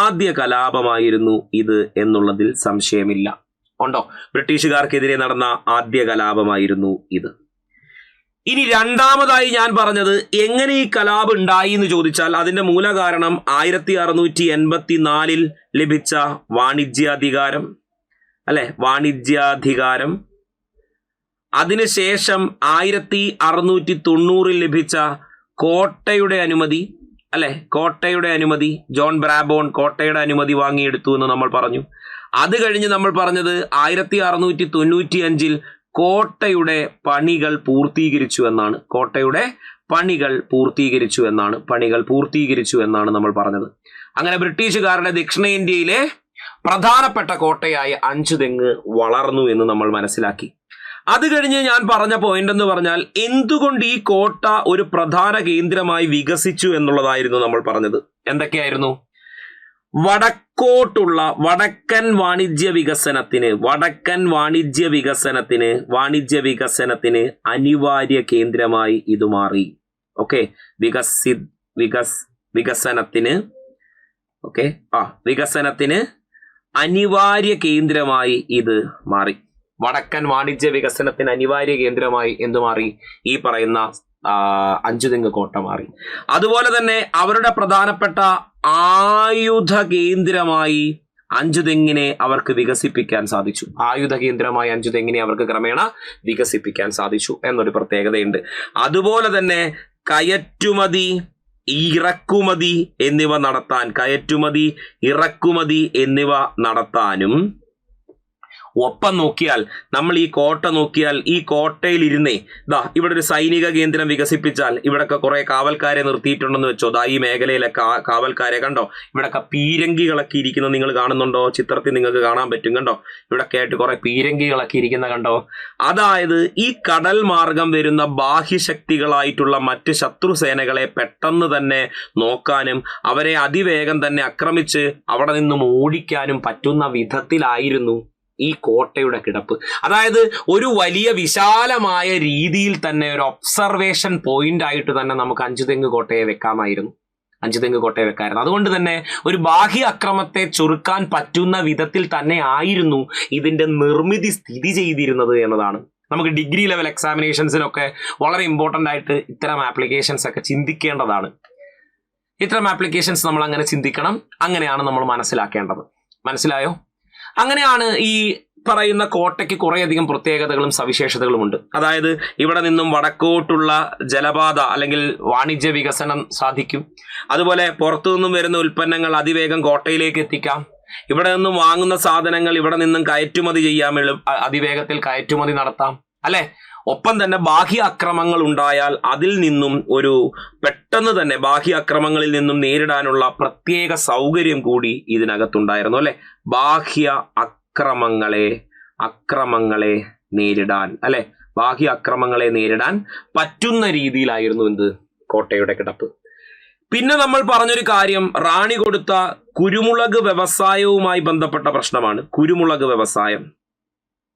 ആദ്യ കലാപമായിരുന്നു ഇത് എന്നുള്ളതിൽ സംശയമില്ല. ഉണ്ടോ? ബ്രിട്ടീഷുകാർക്കെതിരെ നടന്ന ആദ്യ കലാപമായിരുന്നു ഇത്. ഇനി രണ്ടാമതായി ഞാൻ പറഞ്ഞത് എങ്ങനെ ഈ കലാപം ഉണ്ടായി എന്ന് ചോദിച്ചാൽ അതിന്റെ മൂലകാരണം 1684 ലഭിച്ച വാണിജ്യാധികാരം, അതിനുശേഷം 1690 ലഭിച്ച കോട്ടയുടെ അനുമതി, ജോൺ ബ്രാബോൺ കോട്ടയുടെ അനുമതി വാങ്ങിയെടുത്തു എന്ന് നമ്മൾ പറഞ്ഞു. അത് കഴിഞ്ഞ് നമ്മൾ പറഞ്ഞത് 1695 കോട്ടയുടെ പണികൾ പൂർത്തീകരിച്ചു എന്നാണ് നമ്മൾ പറഞ്ഞത്. അങ്ങനെ ബ്രിട്ടീഷുകാരുടെ ദക്ഷിണേന്ത്യയിലെ പ്രധാനപ്പെട്ട കോട്ടയായ അഞ്ചുതെങ്ങ് വളർന്നു എന്ന് നമ്മൾ മനസ്സിലാക്കി. അത് കഴിഞ്ഞ് ഞാൻ പറഞ്ഞ പോയിന്റ് എന്ന് പറഞ്ഞാൽ എന്തുകൊണ്ട് ഈ കോട്ട ഒരു പ്രധാന കേന്ദ്രമായി വികസിച്ചു എന്നുള്ളതായിരുന്നു നമ്മൾ പറഞ്ഞത്. എന്തൊക്കെയായിരുന്നു? വടക്കൻ വാണിജ്യ വികസനത്തിന് അനിവാര്യ കേന്ദ്രമായി ഇത് മാറി. ഓക്കെ, വികസനത്തിന് അനിവാര്യ കേന്ദ്രമായി ഇത് മാറി. വടക്കൻ വാണിജ്യ വികസനത്തിന് അനിവാര്യ കേന്ദ്രമായി എന്ത് മാറി? ഈ പറയുന്ന അഞ്ചുതെങ്ങ് കോട്ട മാറി. അതുപോലെ തന്നെ അവരുടെ പ്രധാനപ്പെട്ട ആയുധ കേന്ദ്രമായി അഞ്ചുതെങ്ങിനെ അവർക്ക് വികസിപ്പിക്കാൻ സാധിച്ചു. ക്രമേണ വികസിപ്പിക്കാൻ സാധിച്ചു എന്നൊരു പ്രത്യേകതയുണ്ട്. അതുപോലെ തന്നെ കയറ്റുമതി ഇറക്കുമതി എന്നിവ നടത്താനും ഒപ്പം നോക്കിയാൽ, നമ്മൾ ഈ കോട്ട നോക്കിയാൽ, ഈ കോട്ടയിൽ ഇരുന്നേ ഇവിടെ ഒരു സൈനിക കേന്ദ്രം വികസിപ്പിച്ചാൽ ഇവിടൊക്കെ കുറെ കാവൽക്കാരെ നിർത്തിയിട്ടുണ്ടെന്ന് വെച്ചോ. ഈ മേഖലയിലെ കാവൽക്കാരെ കണ്ടോ, ഇവിടൊക്കെ പീരങ്കികളൊക്കെ ഇരിക്കുന്നത് നിങ്ങൾ കാണുന്നുണ്ടോ? ചിത്രത്തിൽ നിങ്ങൾക്ക് കാണാൻ പറ്റും. കണ്ടോ, ഇവിടൊക്കെ ആയിട്ട് കുറെ പീരങ്കികളൊക്കെ ഇരിക്കുന്ന കണ്ടോ? അതായത് ഈ കടൽ മാർഗം വരുന്ന ബാഹ്യശക്തികളായിട്ടുള്ള മറ്റ് ശത്രുസേനകളെ പെട്ടെന്ന് തന്നെ നോക്കാനും അവരെ അതിവേഗം തന്നെ ആക്രമിച്ച് അവിടെ നിന്നും ഓടിക്കാനും പറ്റുന്ന വിധത്തിലായിരുന്നു ഈ കോട്ടയുടെ കിടപ്പ്. അതായത് ഒരു വലിയ വിശാലമായ രീതിയിൽ തന്നെ ഒരു ഒബ്സർവേഷൻ പോയിന്റ് ആയിട്ട് തന്നെ നമുക്ക് അഞ്ചുതെങ്ങ് കോട്ടയെ വെക്കാമായിരുന്നു. അതുകൊണ്ട് തന്നെ ഒരു ബാഹ്യ അക്രമത്തെ ചുരുക്കാൻ പറ്റുന്ന വിധത്തിൽ തന്നെ ആയിരുന്നു ഇതിന്റെ നിർമ്മിതി സ്ഥിതി ചെയ്തിരുന്നത് എന്നതാണ്. നമുക്ക് ഡിഗ്രി ലെവൽ എക്സാമിനേഷൻസിനൊക്കെ വളരെ ഇമ്പോർട്ടൻ്റ് ആയിട്ട് ഇത്തരം ആപ്ലിക്കേഷൻസ് ഒക്കെ ചിന്തിക്കേണ്ടതാണ്. ഇത്തരം ആപ്ലിക്കേഷൻസ് നമ്മൾ അങ്ങനെ ചിന്തിക്കണം. അങ്ങനെയാണ് നമ്മൾ മനസ്സിലാക്കേണ്ടത്. മനസ്സിലായോ? അങ്ങനെയാണ് ഈ പറയുന്ന കോട്ടയ്ക്ക് കുറേയധികം പ്രത്യേകതകളും സവിശേഷതകളുമുണ്ട്. അതായത് ഇവിടെ നിന്നും വടക്കോട്ടുള്ള ജലപാത അല്ലെങ്കിൽ വാണിജ്യ വികസനം സാധിക്കും. അതുപോലെ പുറത്തു നിന്നും വരുന്ന ഉൽപ്പന്നങ്ങൾ അതിവേഗം കോട്ടയിലേക്ക് എത്തിക്കാം. ഇവിടെ നിന്നും വാങ്ങുന്ന സാധനങ്ങൾ ഇവിടെ നിന്നും കയറ്റുമതി ചെയ്യാൻ അതിവേഗത്തിൽ കയറ്റുമതി നടത്താം, അല്ലെ? ഒപ്പം തന്നെ ബാഹ്യ അക്രമങ്ങൾ ഉണ്ടായാൽ അതിൽ നിന്നും പെട്ടെന്ന് തന്നെ ബാഹ്യ അക്രമങ്ങളിൽ നിന്നും നേരിടാനുള്ള പ്രത്യേക സൗകര്യം കൂടി ഇതിനകത്തുണ്ടായിരുന്നു, അല്ലെ? ബാഹ്യ അക്രമങ്ങളെ നേരിടാൻ, അല്ലെ? ബാഹ്യ അക്രമങ്ങളെ നേരിടാൻ പറ്റുന്ന രീതിയിലായിരുന്നു എന്ത് കോട്ടയുടെ കിടപ്പ്. പിന്നെ നമ്മൾ പറഞ്ഞൊരു കാര്യം റാണി കൊടുത്ത കുരുമുളക് വ്യവസായവുമായി ബന്ധപ്പെട്ട പ്രശ്നമാണ്. കുരുമുളക് വ്യവസായം.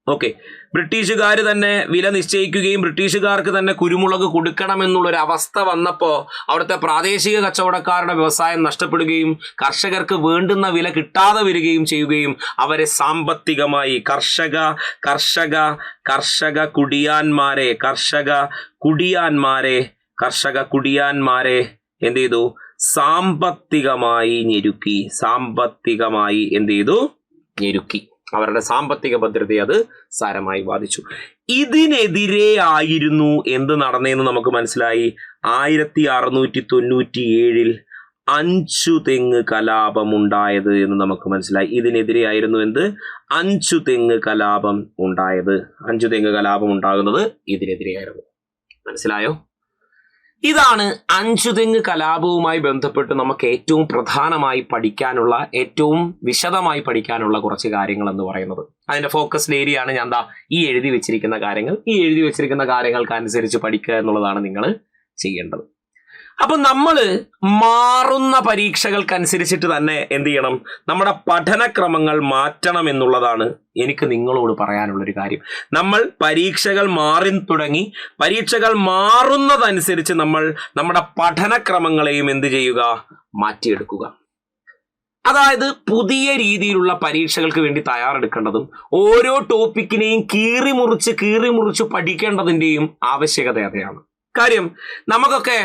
ഓക്കെ, ബ്രിട്ടീഷുകാർ തന്നെ വില നിശ്ചയിക്കുകയും ബ്രിട്ടീഷുകാർക്ക് തന്നെ കുരുമുളക് കൊടുക്കണമെന്നുള്ളൊരു അവസ്ഥ വന്നപ്പോൾ അവിടുത്തെ പ്രാദേശിക കച്ചവടക്കാരുടെ വ്യവസായം നഷ്ടപ്പെടുകയും കർഷകർക്ക് വേണ്ടുന്ന വില കിട്ടാതെ വരികയും ചെയ്യുകയും അവരെ സാമ്പത്തികമായി കർഷക കുടിയാന്മാരെ എന്ത് ചെയ്തു? സാമ്പത്തികമായി ഞെരുക്കി. അവരുടെ സാമ്പത്തിക ഭദ്രതയെ അത് സാരമായി ബാധിച്ചു. ഇതിനെതിരെ ആയിരുന്നു എന്ത് നടന്നതെന്ന് നമുക്ക് മനസ്സിലായി. 1697 അഞ്ചുതെങ്ങ് കലാപം ഉണ്ടായത് എന്ന് നമുക്ക് മനസ്സിലായി. ഇതിനെതിരെയായിരുന്നു എന്ത്? അഞ്ചുതെങ്ങ് കലാപം ഉണ്ടായത്. അഞ്ചുതെങ്ങ് കലാപം ഉണ്ടാകുന്നത് ഇതിനെതിരെയായിരുന്നു. മനസ്സിലായോ? ഇതാണ് അഞ്ചുതെങ്ങ് കലാപവുമായി ബന്ധപ്പെട്ട് നമുക്ക് ഏറ്റവും പ്രധാനമായി പഠിക്കാനുള്ള, ഏറ്റവും വിശദമായി പഠിക്കാനുള്ള കുറച്ച് കാര്യങ്ങൾ എന്ന് പറയുന്നത്. അതിന്റെ ഫോക്കസ്ഡ് ഏരിയ ആണ് ഞാൻ ഈ എഴുതി വെച്ചിരിക്കുന്ന കാര്യങ്ങൾ. ഈ എഴുതി വെച്ചിരിക്കുന്ന കാര്യങ്ങൾക്കനുസരിച്ച് പഠിക്കുക എന്നുള്ളതാണ് നിങ്ങൾ ചെയ്യേണ്ടത്. അപ്പൊ നമ്മൾ മാറുന്ന പരീക്ഷകൾക്കനുസരിച്ചിട്ട് തന്നെ എന്ത് ചെയ്യണം? നമ്മുടെ പഠനക്രമങ്ങൾ മാറ്റണം എന്നുള്ളതാണ് എനിക്ക് നിങ്ങളോട് പറയാനുള്ളൊരു കാര്യം. നമ്മൾ പരീക്ഷകൾ മാറി തുടങ്ങി. പരീക്ഷകൾ മാറുന്നതനുസരിച്ച് നമ്മൾ നമ്മുടെ പഠനക്രമങ്ങളെയും എന്ത് ചെയ്യുക? മാറ്റിയെടുക്കുക. അതായത് പുതിയ രീതിയിലുള്ള പരീക്ഷകൾക്ക് വേണ്ടി തയ്യാറെടുക്കേണ്ടതും ഓരോ ടോപ്പിക്കിനെയും കീറിമുറിച്ച് പഠിക്കേണ്ടതിൻ്റെയും ആവശ്യകത അതാണ്. കാര്യം നമുക്കൊക്കെ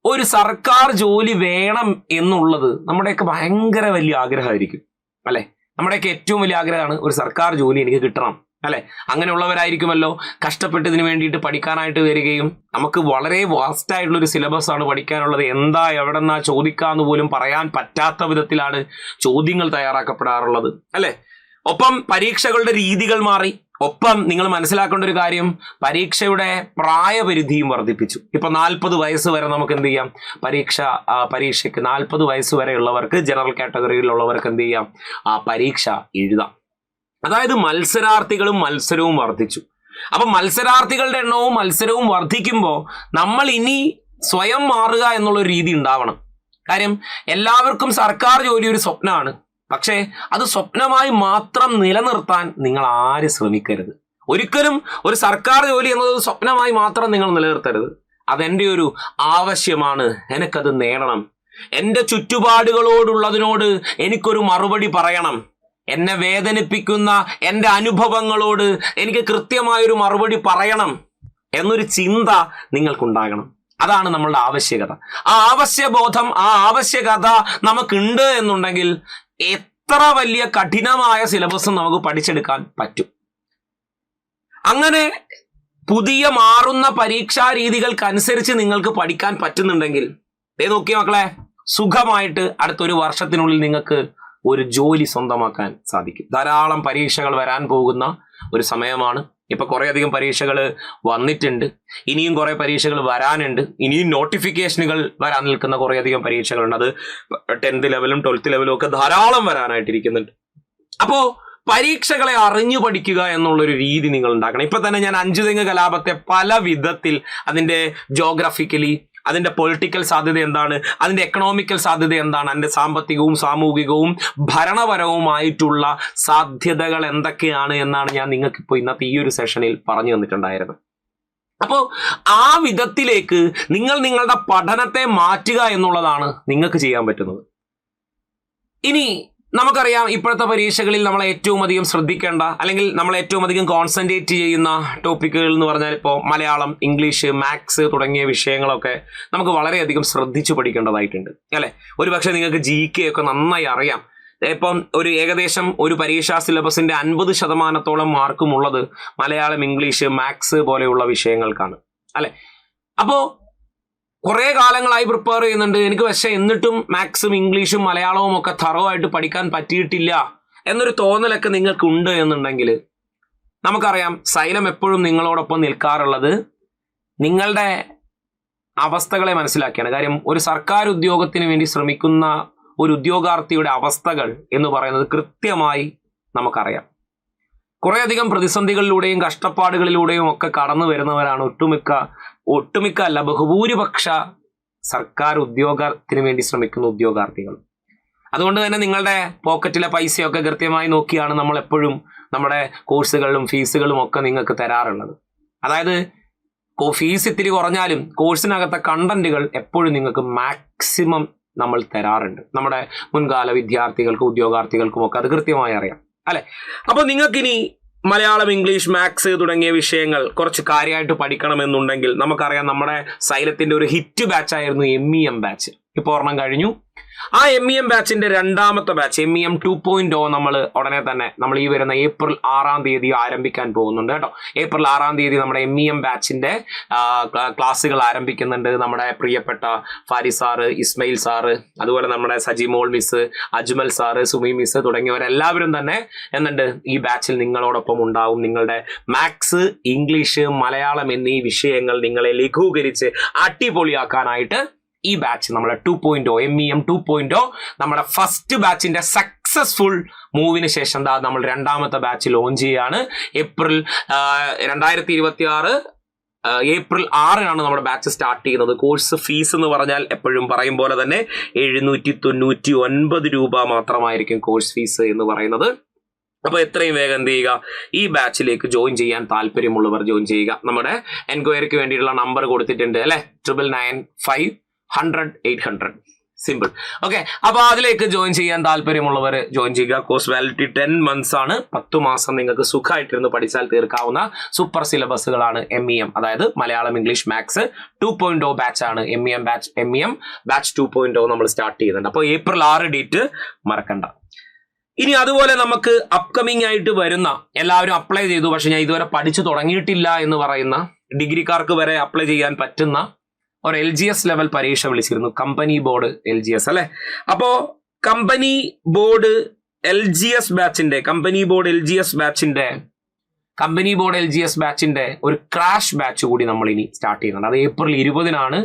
ഒരു സർക്കാർ ജോലി വേണം എന്നുള്ളത് നമ്മുടെയൊക്കെ ഭയങ്കര വലിയ ആഗ്രഹമായിരിക്കും, അല്ലെ? നമ്മുടെയൊക്കെ ഏറ്റവും വലിയ ആഗ്രഹമാണ് ഒരു സർക്കാർ ജോലി എനിക്ക് കിട്ടണം, അല്ലെ? അങ്ങനെയുള്ളവരായിരിക്കുമല്ലോ കഷ്ടപ്പെട്ട് ഇതിനു വേണ്ടിയിട്ട് പഠിക്കാനായിട്ട് വരികയും നമുക്ക് വളരെ വാസ്റ്റ് ആയിട്ടുള്ളൊരു സിലബസ് ആണ് പഠിക്കാനുള്ളത്. എന്താ എവിടെന്നാ ചോദിക്കാന്ന് പോലും പറയാൻ പറ്റാത്ത വിധത്തിലാണ് ചോദ്യങ്ങൾ തയ്യാറാക്കപ്പെടാറുള്ളത്, അല്ലെ? ഒപ്പം പരീക്ഷകളുടെ രീതികൾ മാറി. ഒപ്പം നിങ്ങൾ മനസ്സിലാക്കേണ്ട ഒരു കാര്യം, പരീക്ഷയുടെ പ്രായപരിധിയും വർദ്ധിപ്പിച്ചു. ഇപ്പൊ 40 വയസ്സ് വരെ നമുക്ക് എന്ത് ചെയ്യാം? പരീക്ഷയ്ക്ക് 40 വയസ്സ് വരെ ഉള്ളവർക്ക്, ജനറൽ കാറ്റഗറിയിലുള്ളവർക്ക് എന്ത് ചെയ്യാം? ആ പരീക്ഷ എഴുതാം. അതായത് മത്സരവും വർദ്ധിച്ചു. അപ്പൊ മത്സരാർത്ഥികളുടെ എണ്ണവും മത്സരവും വർദ്ധിക്കുമ്പോൾ നമ്മൾ ഇനി സ്വയം മാറുക എന്നുള്ളൊരു രീതി ഉണ്ടാവണം. കാര്യം എല്ലാവർക്കും സർക്കാർ ജോലി ഒരു സ്വപ്നമാണ്. പക്ഷേ അത് സ്വപ്നമായി മാത്രം നിലനിർത്താൻ നിങ്ങൾ ആരും ശ്രമിക്കരുത്. ഒരിക്കലും ഒരു സർക്കാർ ജോലി എന്നത് സ്വപ്നമായി മാത്രം നിങ്ങൾ നിലനിർത്തരുത്. അതെൻ്റെ ഒരു ആവശ്യമാണ്, എനിക്കത് നേടണം. എൻ്റെ ചുറ്റുപാടുകളോടുള്ളതിനോട് എനിക്കൊരു മറുപടി പറയണം. എന്നെ വേദനിപ്പിക്കുന്ന എൻ്റെ അനുഭവങ്ങളോട് എനിക്ക് കൃത്യമായൊരു മറുപടി പറയണം എന്നൊരു ചിന്ത നിങ്ങൾക്കുണ്ടാകണം. അതാണ് നമ്മളുടെ ആവശ്യകത. ആ ആവശ്യബോധം, ആ ആവശ്യകത നമുക്കുണ്ട് എന്നുണ്ടെങ്കിൽ എത്ര വലിയ കഠിനമായ സിലബസും നമുക്ക് പഠിച്ചെടുക്കാൻ പറ്റും. അങ്ങനെ പുതിയ മാറുന്ന പരീക്ഷാ രീതികൾക്കനുസരിച്ച് നിങ്ങൾക്ക് പഠിക്കാൻ പറ്റുന്നുണ്ടെങ്കിൽ നോക്കിയ മക്കളെ, സുഖമായിട്ട് അടുത്തൊരു വർഷത്തിനുള്ളിൽ നിങ്ങൾക്ക് ഒരു ജോലി സ്വന്തമാക്കാൻ സാധിക്കും. ധാരാളം പരീക്ഷകൾ വരാൻ പോകുന്ന ഒരു സമയമാണ്. ഇപ്പൊ കുറേയധികം പരീക്ഷകൾ വന്നിട്ടുണ്ട്, ഇനിയും കുറെ പരീക്ഷകൾ വരാനുണ്ട്, ഇനിയും നോട്ടിഫിക്കേഷനുകൾ വരാൻ നിൽക്കുന്ന കുറേയധികം പരീക്ഷകളുണ്ട്. അത് 10th ലെവലും 12th ലെവലും ഒക്കെ ധാരാളം വരാനായിട്ടിരിക്കുന്നുണ്ട്. അപ്പോ പരീക്ഷകളെ അറിഞ്ഞു പഠിക്കുക എന്നുള്ളൊരു രീതി നിങ്ങൾ ഉണ്ടാക്കണം. ഇപ്പൊ തന്നെ ഞാൻ അഞ്ചുതെങ്ങ് കലാപത്തെ പല വിധത്തിൽ അതിന്റെ ജോഗ്രഫിക്കലി, അതിന്റെ പൊളിറ്റിക്കൽ സാധ്യത എന്താണ്, അതിന്റെ എക്കണോമിക്കൽ സാധ്യത എന്താണ്, അതിന്റെ സാമ്പത്തികവും സാമൂഹികവും ഭരണപരവുമായിട്ടുള്ള സാധ്യതകൾ എന്തൊക്കെയാണ് എന്നാണ് ഞാൻ നിങ്ങൾക്കിപ്പോൾ ഇന്നത്തെ ഈ ഒരു സെഷനിൽ പറഞ്ഞു തന്നിട്ടുണ്ടായിരുന്നത്. അപ്പോൾ ആ വിധത്തിലേക്ക് നിങ്ങൾ നിങ്ങളുടെ പഠനത്തെ മാറ്റുക എന്നുള്ളതാണ് നിങ്ങൾക്ക് ചെയ്യാൻ പറ്റുന്നത്. ഇനി നമുക്കറിയാം, ഇപ്പോഴത്തെ പരീക്ഷകളിൽ നമ്മൾ ഏറ്റവും അധികം ശ്രദ്ധിക്കേണ്ട, അല്ലെങ്കിൽ നമ്മൾ ഏറ്റവും അധികം കോൺസെൻട്രേറ്റ് ചെയ്യുന്ന ടോപ്പിക്കുകൾ എന്ന് പറഞ്ഞാൽ ഇപ്പോൾ മലയാളം, ഇംഗ്ലീഷ്, മാത്സ് തുടങ്ങിയ വിഷയങ്ങളൊക്കെ നമുക്ക് വളരെയധികം ശ്രദ്ധിച്ചു പഠിക്കേണ്ടതായിട്ടുണ്ട്, അല്ലെ? ഒരു പക്ഷേ നിങ്ങൾക്ക് GK ഒക്കെ നന്നായി അറിയാം. ഇപ്പം ഒരു ഏകദേശം ഒരു പരീക്ഷാ സിലബസിന്റെ 50% മാർക്കും ഉള്ളത് മലയാളം, ഇംഗ്ലീഷ്, മാത്സ് പോലെയുള്ള വിഷയങ്ങൾക്കാണ് അല്ലെ. അപ്പോ കുറെ കാലങ്ങളായി പ്രിപ്പയർ ചെയ്യുന്നുണ്ട് എനിക്ക്, പക്ഷെ എന്നിട്ടും മാത്സും ഇംഗ്ലീഷും മലയാളവും ഒക്കെ തറവായിട്ട് പഠിക്കാൻ പറ്റിയിട്ടില്ല എന്നൊരു തോന്നലൊക്കെ നിങ്ങൾക്ക് ഉണ്ട് എന്നുണ്ടെങ്കിൽ നമുക്കറിയാം സൈലം എപ്പോഴും നിങ്ങളോടൊപ്പം നിൽക്കാറുള്ളത് നിങ്ങളുടെ അവസ്ഥകളെ മനസ്സിലാക്കിയാണ്. കാര്യം ഒരു സർക്കാർ ഉദ്യോഗത്തിന് വേണ്ടി ശ്രമിക്കുന്ന ഒരു ഉദ്യോഗാർത്ഥിയുടെ അവസ്ഥകൾ എന്ന് പറയുന്നത് കൃത്യമായി നമുക്കറിയാം. കുറേയധികം പ്രതിസന്ധികളിലൂടെയും കഷ്ടപ്പാടുകളിലൂടെയും ഒക്കെ കടന്നു വരുന്നവരാണ് ഒട്ടുമിക്ക അല്ല ബഹുഭൂരിപക്ഷ സർക്കാർ ഉദ്യോഗത്തിന് വേണ്ടി ശ്രമിക്കുന്ന ഉദ്യോഗാർത്ഥികൾ. അതുകൊണ്ട് തന്നെ നിങ്ങളുടെ പോക്കറ്റിലെ പൈസയൊക്കെ കൃത്യമായി നോക്കിയാണ് നമ്മൾ എപ്പോഴും നമ്മുടെ കോഴ്സുകളിലും ഫീസുകളും ഒക്കെ നിങ്ങൾക്ക് തരാറുള്ളത്. അതായത് ഫീസ് ഇത്തിരി കുറഞ്ഞാലും കോഴ്സിനകത്തെ കണ്ടന്റുകൾ എപ്പോഴും നിങ്ങൾക്ക് മാക്സിമം നമ്മൾ തരാറുണ്ട്. നമ്മുടെ മുൻകാല വിദ്യാർത്ഥികൾക്കും ഉദ്യോഗാർത്ഥികൾക്കും ഒക്കെ അത് കൃത്യമായി അറിയാം അല്ലെ. അപ്പോൾ നിങ്ങൾക്കിനി മലയാളം, ഇംഗ്ലീഷ്, മാത്സ് തുടങ്ങിയ വിഷയങ്ങൾ കുറച്ച് കാര്യമായിട്ട് പഠിക്കണമെന്നുണ്ടെങ്കിൽ നമുക്കറിയാം നമ്മുടെ സൈലത്തിന്റെ ഒരു ഹിറ്റ് ബാച്ചായിരുന്നു MEM ബാച്ച്. ഇപ്പോൾ ഒരെണ്ണം കഴിഞ്ഞു. ആ MEM ബാച്ചിന്റെ രണ്ടാമത്തെ ബാച്ച് MEM 2.0 നമ്മൾ ഉടനെ തന്നെ നമ്മൾ ഈ വരുന്ന ഏപ്രിൽ 6 ആരംഭിക്കാൻ പോകുന്നുണ്ട് കേട്ടോ. ഏപ്രിൽ 6 നമ്മുടെ MEM ബാച്ചിന്റെ ക്ലാസ്സുകൾ ആരംഭിക്കുന്നുണ്ട്. നമ്മുടെ പ്രിയപ്പെട്ട ഫാരിസ് സാറ്, ഇസ്മയിൽ സാറ്, അതുപോലെ നമ്മുടെ Sajimol miss, Ajmal sir, Sumi miss തുടങ്ങിയവരെല്ലാവരും തന്നെ ഈ ബാച്ചിൽ നിങ്ങളോടൊപ്പം ഉണ്ടാവും. നിങ്ങളുടെ മാത്സ്, ഇംഗ്ലീഷ്, മലയാളം എന്നീ വിഷയങ്ങൾ നിങ്ങളെ ലഘൂകരിച്ച് അടിപൊളിയാക്കാനായിട്ട് ഈ ബാച്ച് നമ്മുടെ 2.0 MEM 2.0 നമ്മുടെ ഫസ്റ്റ് ബാച്ചിന്റെ സക്സസ്ഫുൾ മൂവിന് ശേഷം നമ്മൾ രണ്ടാമത്തെ ബാച്ച് ലോഞ്ച് ചെയ്യാണ്. ഏപ്രിൽ 2026 ഏപ്രിൽ 6 നമ്മുടെ ബാച്ച് സ്റ്റാർട്ട് ചെയ്യുന്നത്. കോഴ്സ് ഫീസ് എന്ന് പറഞ്ഞാൽ എപ്പോഴും പറയും പോലെ തന്നെ 799 രൂപ മാത്രമായിരിക്കും കോഴ്സ് ഫീസ് എന്ന് പറയുന്നത്. അപ്പോൾ എത്രയും വേഗം എന്ത് ചെയ്യുക, ഈ ബാച്ചിലേക്ക് ജോയിൻ ചെയ്യാൻ താല്പര്യമുള്ളവർ ജോയിൻ ചെയ്യുക. നമ്മുടെ എൻക്വയറിക്ക് വേണ്ടിയിട്ടുള്ള നമ്പർ കൊടുത്തിട്ടുണ്ട് അല്ലെ, 9995 സിമ്പിൾ. ഓക്കെ, അപ്പൊ അതിലേക്ക് ജോയിൻ ചെയ്യാൻ താല്പര്യമുള്ളവർ ജോയിൻ ചെയ്യുക. കോഴ്സ് വാലിഡിറ്റി 10 months ആണ്. 10 മാസം നിങ്ങൾക്ക് സുഖമായിട്ടിരുന്ന് പഠിച്ചാൽ തീർക്കാവുന്ന സൂപ്പർ സിലബസുകളാണ് MEM, അതായത് മലയാളം, ഇംഗ്ലീഷ്, മാത്സ് 2.0 ബാച്ച് ആണ് MEM ബാച്ച് 2.0 നമ്മൾ സ്റ്റാർട്ട് ചെയ്യുന്നുണ്ട്. അപ്പോൾ ഏപ്രിൽ 6 ഡേറ്റ് മറക്കണ്ട. ഇനി അതുപോലെ നമുക്ക് അപ്കമിങ് ആയിട്ട് വരുന്ന എല്ലാവരും അപ്ലൈ ചെയ്തു, പക്ഷെ ഞാൻ ഇതുവരെ പഠിച്ചു തുടങ്ങിയിട്ടില്ല എന്ന് പറയുന്ന ഡിഗ്രിക്കാർക്ക് വരെ അപ്ലൈ ചെയ്യാൻ പറ്റുന്ന ഒരു LGS ലെവൽ പരീക്ഷ വിളിച്ചിരുന്നു. കമ്പനി ബോർഡ് LGS അല്ലെ. അപ്പോ കമ്പനി ബോർഡ് LGS ബാച്ചിന്റെ ഒരു ക്രാഷ് ബാച്ച് കൂടി നമ്മൾ ഇനി സ്റ്റാർട്ട് ചെയ്യുന്നുണ്ട്. അത് ഏപ്രിൽ 20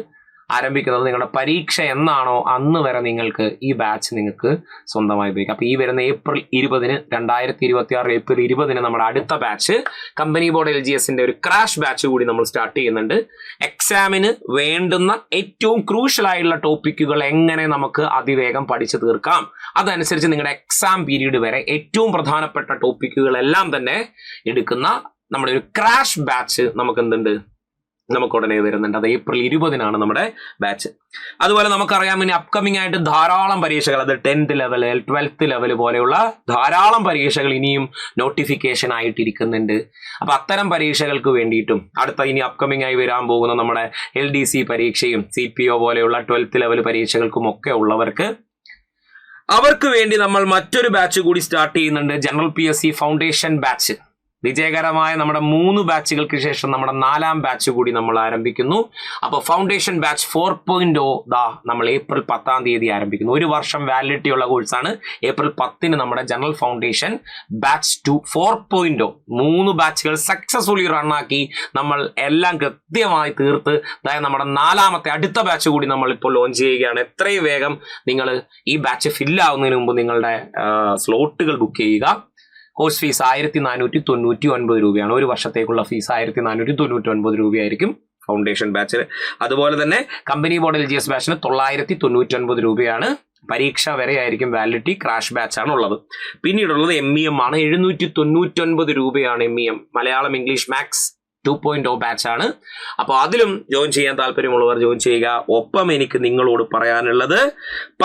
ആരംഭിക്കുന്നത്. നിങ്ങളുടെ പരീക്ഷ എന്നാണോ അന്ന് വരെ നിങ്ങൾക്ക് ഈ ബാച്ച് നിങ്ങൾക്ക് സ്വന്തമായി ഉപയോഗിക്കാം. അപ്പൊ ഈ വരുന്ന ഏപ്രിൽ 2026 ഏപ്രിൽ 20 നമ്മുടെ അടുത്ത ബാച്ച് കമ്പനി ബോർഡ് LGSന്റെ ഒരു ക്രാഷ് ബാച്ച് കൂടി നമ്മൾ സ്റ്റാർട്ട് ചെയ്യുന്നുണ്ട്. എക്സാമിന് വേണ്ടുന്ന ഏറ്റവും ക്രൂഷ്യൽ ആയിട്ടുള്ള ടോപ്പിക്കുകൾ എങ്ങനെ നമുക്ക് അതിവേഗം പഠിച്ചു തീർക്കാം, അതനുസരിച്ച് നിങ്ങളുടെ എക്സാം പീരീഡ് വരെ ഏറ്റവും പ്രധാനപ്പെട്ട ടോപ്പിക്കുകളെല്ലാം തന്നെ എടുക്കുന്ന നമ്മുടെ ഒരു ക്രാഷ് ബാച്ച് നമുക്ക് ഉടനെ വരുന്നുണ്ട്. അത് ഏപ്രിൽ 20 നമ്മുടെ ബാച്ച്. അതുപോലെ നമുക്കറിയാം ഇനി അപ്കമിങ് ആയിട്ട് ധാരാളം പരീക്ഷകൾ, അത് 10th ലെവൽ 12th ലെവൽ പോലെയുള്ള ധാരാളം പരീക്ഷകൾ ഇനിയും നോട്ടിഫിക്കേഷൻ ആയിട്ടിരിക്കുന്നുണ്ട്. അപ്പൊ അത്തരം പരീക്ഷകൾക്ക് വേണ്ടിയിട്ടും അടുത്ത ഇനി അപ്കമിങ് ആയി വരാൻ പോകുന്ന നമ്മുടെ LDC പരീക്ഷയും CPO പോലെയുള്ള 12th ലെവൽ പരീക്ഷകൾക്കും ഒക്കെ ഉള്ളവർക്ക് അവർക്ക് വേണ്ടി നമ്മൾ മറ്റൊരു ബാച്ച് കൂടി സ്റ്റാർട്ട് ചെയ്യുന്നുണ്ട്. General PSC foundation batch. വിജയകരമായ നമ്മുടെ 3 ബാച്ചുകൾക്ക് ശേഷം നമ്മുടെ 4ാം ബാച്ച് കൂടി നമ്മൾ ആരംഭിക്കുന്നു. അപ്പോൾ ഫൗണ്ടേഷൻ ബാച്ച് 4.0 നമ്മൾ ഏപ്രിൽ 10 ആരംഭിക്കുന്നു. 1 വർഷം വാലിഡിറ്റി ഉള്ള കോഴ്സാണ്. ഏപ്രിൽ 10 നമ്മുടെ ജനറൽ ഫൗണ്ടേഷൻ ബാച്ച് 4.0 3 ബാച്ചുകൾ സക്സസ്ഫുള്ളി റണ്ണാക്കി നമ്മൾ എല്ലാം കൃത്യമായി തീർത്ത് നമ്മുടെ 4ാമത്തെ അടുത്ത ബാച്ച് കൂടി നമ്മൾ ഇപ്പോൾ ലോഞ്ച് ചെയ്യുകയാണ്. എത്രയും വേഗം നിങ്ങൾ ഈ ബാച്ച് ഫില്ലാവുന്നതിന് മുമ്പ് നിങ്ങളുടെ സ്ലോട്ടുകൾ ബുക്ക് ചെയ്യുക. കോഴ്സ് ഫീസ് 1499 രൂപയാണ്. 1 വർഷത്തേക്കുള്ള ഫീസ് 1499 രൂപയായിരിക്കും ഫൗണ്ടേഷൻ ബാച്ചിൽ. അതുപോലെ തന്നെ കമ്പനി ബോർഡ് LGS ബാച്ചിന് 999 രൂപയാണ്. പരീക്ഷ വരെ ആയിരിക്കും വാലിഡിറ്റി. ക്രാഷ് ബാച്ചാണ് ഉള്ളത്. പിന്നീടുള്ളത് MEM ആണ്. 799 രൂപയാണ് MEM മലയാളം, ഇംഗ്ലീഷ്, മാത്സ് 2.0 ബാച്ചാണ്. അപ്പോൾ അതിലും ജോയിൻ ചെയ്യാൻ താല്പര്യമുള്ളവർ ജോയിൻ ചെയ്യുക. ഒപ്പം എനിക്ക് നിങ്ങളോട് പറയാനുള്ളത്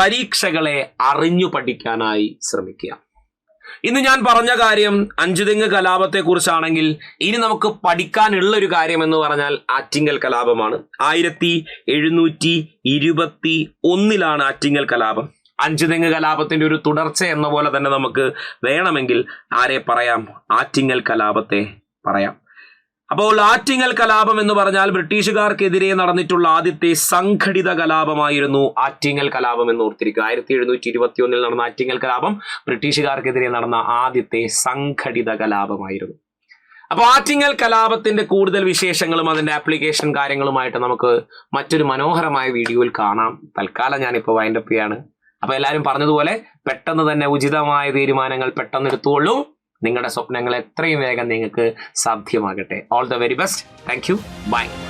പരീക്ഷകളെ അറിഞ്ഞു പഠിക്കാനായി ശ്രമിക്കുക. ഇന്ന് ഞാൻ പറഞ്ഞ കാര്യം 5 തെങ്ങ് കലാപത്തെ കുറിച്ചാണെങ്കിൽ ഇനി നമുക്ക് പഠിക്കാനുള്ള ഒരു കാര്യം എന്ന് പറഞ്ഞാൽ ആറ്റിങ്ങൽ കലാപമാണ്. 1721 ആറ്റിങ്ങൽ കലാപം. അഞ്ചുതെങ്ങ് കലാപത്തിന്റെ ഒരു തുടർച്ച എന്ന പോലെ തന്നെ നമുക്ക് വേണമെങ്കിൽ ആരെ പറയാം? ആറ്റിങ്ങൽ കലാപത്തെ പറയാം. അപ്പോൾ ആറ്റിങ്ങൽ കലാപം എന്ന് പറഞ്ഞാൽ ബ്രിട്ടീഷുകാർക്കെതിരെ നടന്നിട്ടുള്ള ആദ്യത്തെ സംഘടിത കലാപമായിരുന്നു ആറ്റിങ്ങൽ കലാപം എന്ന് ഓർത്തിരിക്കുക. 1721 നടന്ന ആറ്റിങ്ങൽ കലാപം ബ്രിട്ടീഷുകാർക്കെതിരെ നടന്ന ആദ്യത്തെ സംഘടിത കലാപമായിരുന്നു. അപ്പോൾ ആറ്റിങ്ങൽ കലാപത്തിന്റെ കൂടുതൽ വിശേഷങ്ങളും അതിന്റെ ആപ്ലിക്കേഷൻ കാര്യങ്ങളുമായിട്ട് നമുക്ക് മറ്റൊരു മനോഹരമായ വീഡിയോയിൽ കാണാം. തൽക്കാലം ഞാനിപ്പോൾ വൈൻഡപ്പ് ചെയ്യാണ്. അപ്പൊ എല്ലാവരും പറഞ്ഞതുപോലെ പെട്ടെന്ന് തന്നെ ഉചിതമായ തീരുമാനങ്ങൾ പെട്ടെന്ന് എടുത്തുകൊള്ളൂ. നിങ്ങളുടെ സ്വപ്നങ്ങൾ എത്രയും വേഗം നിങ്ങൾക്ക് സാധ്യമാകട്ടെ. All the very best. Thank you. By.